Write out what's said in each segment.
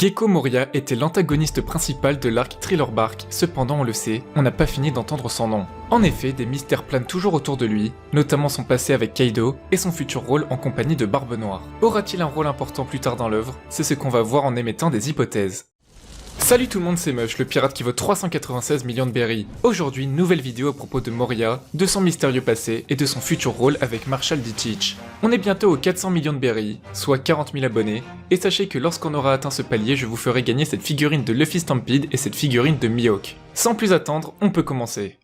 Gecko Moria était l'antagoniste principal de l'arc Thriller Bark, cependant on le sait, on n'a pas fini d'entendre son nom. En effet, des mystères planent toujours autour de lui, notamment son passé avec Kaido et son futur rôle en compagnie de Barbe Noire. Aura-t-il un rôle important plus tard dans l'œuvre? C'est ce qu'on va voir en émettant des hypothèses. Salut tout le monde, c'est Mush, le pirate qui vaut 396 millions de berries. Aujourd'hui, nouvelle vidéo à propos de Moria, de son mystérieux passé et de son futur rôle avec Marshall D. Teach. On est bientôt aux 400 millions de berries, soit 40 000 abonnés, et sachez que lorsqu'on aura atteint ce palier, je vous ferai gagner cette figurine de Luffy Stampede et cette figurine de Mihawk. Sans plus attendre, on peut commencer.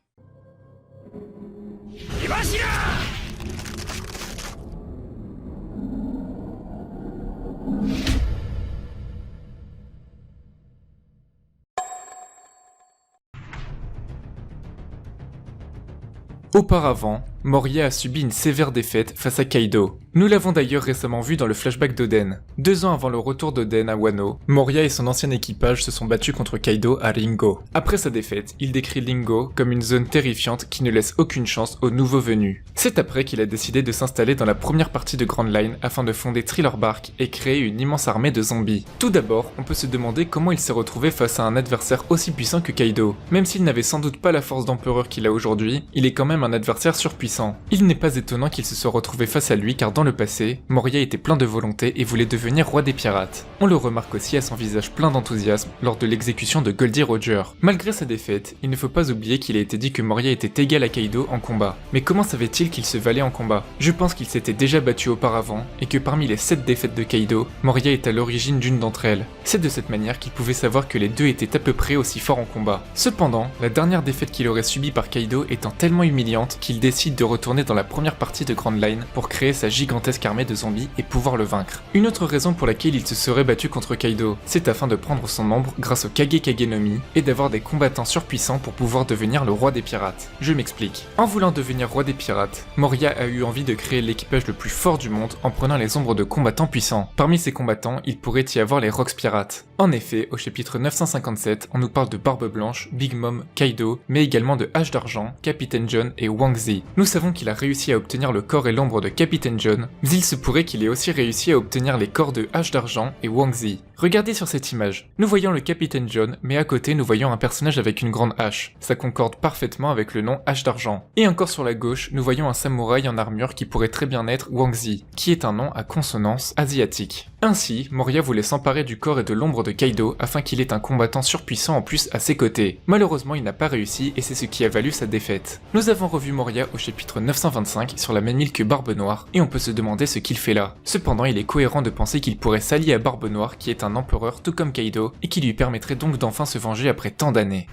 Auparavant, Moria a subi une sévère défaite face à Kaido. Nous l'avons d'ailleurs récemment vu dans le flashback d'Oden. 2 ans avant le retour d'Oden à Wano, Moria et son ancien équipage se sont battus contre Kaido à Ringo. Après sa défaite, il décrit Ringo comme une zone terrifiante qui ne laisse aucune chance aux nouveaux venus. C'est après qu'il a décidé de s'installer dans la première partie de Grand Line afin de fonder Thriller Bark et créer une immense armée de zombies. Tout d'abord, on peut se demander comment il s'est retrouvé face à un adversaire aussi puissant que Kaido. Même s'il n'avait sans doute pas la force d'empereur qu'il a aujourd'hui, il est quand même un adversaire surpuissant. Il n'est pas étonnant qu'il se soit retrouvé face à lui car dans le passé, Moria était plein de volonté et voulait devenir roi des pirates. On le remarque aussi à son visage plein d'enthousiasme lors de l'exécution de Goldie Roger. Malgré sa défaite, il ne faut pas oublier qu'il a été dit que Moria était égal à Kaido en combat. Mais comment savait-il qu'il se valait en combat? Je pense qu'il s'était déjà battu auparavant et que parmi les 7 défaites de Kaido, Moria est à l'origine d'une d'entre elles. C'est de cette manière qu'il pouvait savoir que les deux étaient à peu près aussi forts en combat. Cependant, la dernière défaite qu'il aurait subie par Kaido étant tellement humiliante qu'il décide de retourner dans la première partie de Grand Line pour créer sa gigantesque armée de zombies et pouvoir le vaincre. Une autre raison pour laquelle il se serait battu contre Kaido, c'est afin de prendre son ombre grâce au Kage Kage no Mi et d'avoir des combattants surpuissants pour pouvoir devenir le roi des pirates. Je m'explique. En voulant devenir roi des pirates, Moria a eu envie de créer l'équipage le plus fort du monde en prenant les ombres de combattants puissants. Parmi ces combattants, il pourrait y avoir les Rocks Pirates. En effet, au chapitre 957, on nous parle de Barbe Blanche, Big Mom, Kaido, mais également de Hache d'Argent, Capitaine John et Wang Zi. Nous savons qu'il a réussi à obtenir le corps et l'ombre de Capitaine John, mais il se pourrait qu'il ait aussi réussi à obtenir les corps de Hache d'Argent et Wang Zi. Regardez sur cette image. Nous voyons le Capitaine John, mais à côté nous voyons un personnage avec une grande hache. Ça concorde parfaitement avec le nom Hache d'Argent. Et encore sur la gauche, nous voyons un samouraï en armure qui pourrait très bien être Wang Zi, qui est un nom à consonance asiatique. Ainsi, Moria voulait s'emparer du corps et de l'ombre de Kaido afin qu'il ait un combattant surpuissant en plus à ses côtés. Malheureusement, il n'a pas réussi et c'est ce qui a valu sa défaite. Nous avons revu Moria au chapitre 925 sur la même île que Barbe Noire et on peut se demander ce qu'il fait là. Cependant, il est cohérent de penser qu'il pourrait s'allier à Barbe Noire qui est un empereur tout comme Kaido et qui lui permettrait donc d'enfin se venger après tant d'années.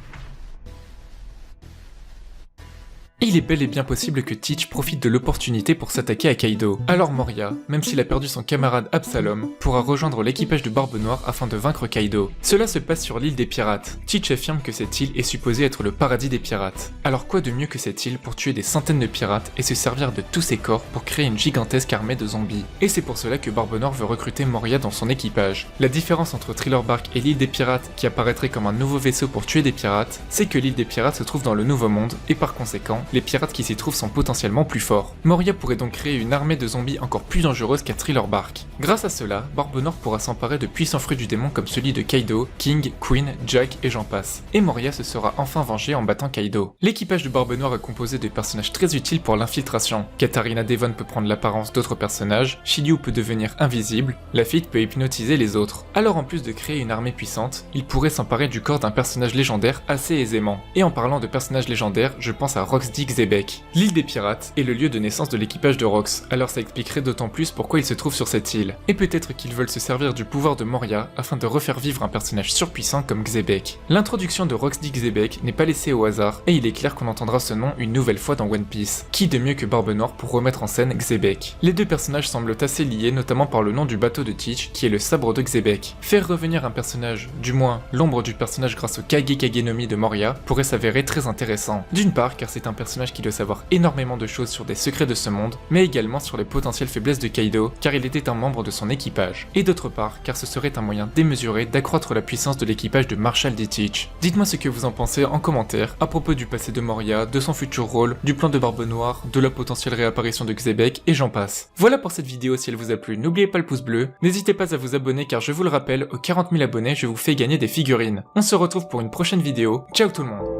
Il est bel et bien possible que Teach profite de l'opportunité pour s'attaquer à Kaido. Alors Moria, même s'il a perdu son camarade Absalom, pourra rejoindre l'équipage de Barbe Noire afin de vaincre Kaido. Cela se passe sur l'île des pirates. Teach affirme que cette île est supposée être le paradis des pirates. Alors quoi de mieux que cette île pour tuer des centaines de pirates et se servir de tous ses corps pour créer une gigantesque armée de zombies. Et c'est pour cela que Barbe Noire veut recruter Moria dans son équipage. La différence entre Thriller Bark et l'île des pirates, qui apparaîtrait comme un nouveau vaisseau pour tuer des pirates, c'est que l'île des pirates se trouve dans le Nouveau Monde et par conséquent, les pirates qui s'y trouvent sont potentiellement plus forts. Moria pourrait donc créer une armée de zombies encore plus dangereuse qu'à Thriller Bark. Grâce à cela, Barbe Noire pourra s'emparer de puissants fruits du démon comme celui de Kaido, King, Queen, Jack et j'en passe. Et Moria se sera enfin vengé en battant Kaido. L'équipage de Barbe Noire est composé de personnages très utiles pour l'infiltration. Katarina Devon peut prendre l'apparence d'autres personnages, Shiryu peut devenir invisible, Lafitte peut hypnotiser les autres. Alors en plus de créer une armée puissante, il pourrait s'emparer du corps d'un personnage légendaire assez aisément. Et en parlant de personnages légendaires, je pense à Rox D. Xebec. L'île des pirates est le lieu de naissance de l'équipage de Rox, alors ça expliquerait d'autant plus pourquoi il se trouve sur cette île. Et peut-être qu'ils veulent se servir du pouvoir de Moria afin de refaire vivre un personnage surpuissant comme Xebec. L'introduction de Rox D. Xebec n'est pas laissée au hasard, et il est clair qu'on entendra ce nom une nouvelle fois dans One Piece. Qui de mieux que Barbe Noire pour remettre en scène Xebec? Les deux personnages semblent assez liés, notamment par le nom du bateau de Teach, qui est le sabre de Xebec. Faire revenir un personnage, du moins l'ombre du personnage grâce au Kage Kage no Mi de Moria, pourrait s'avérer très intéressant. D'une part car c'est un personnage qui doit savoir énormément de choses sur des secrets de ce monde, mais également sur les potentielles faiblesses de Kaido, car il était un membre de son équipage. Et d'autre part, car ce serait un moyen démesuré d'accroître la puissance de l'équipage de Marshall D. Teach. Dites-moi ce que vous en pensez en commentaire à propos du passé de Moria, de son futur rôle, du plan de Barbe Noire, de la potentielle réapparition de Xebec, et j'en passe. Voilà pour cette vidéo, si elle vous a plu, n'oubliez pas le pouce bleu, n'hésitez pas à vous abonner car je vous le rappelle, aux 40 000 abonnés, je vous fais gagner des figurines. On se retrouve pour une prochaine vidéo, ciao tout le monde.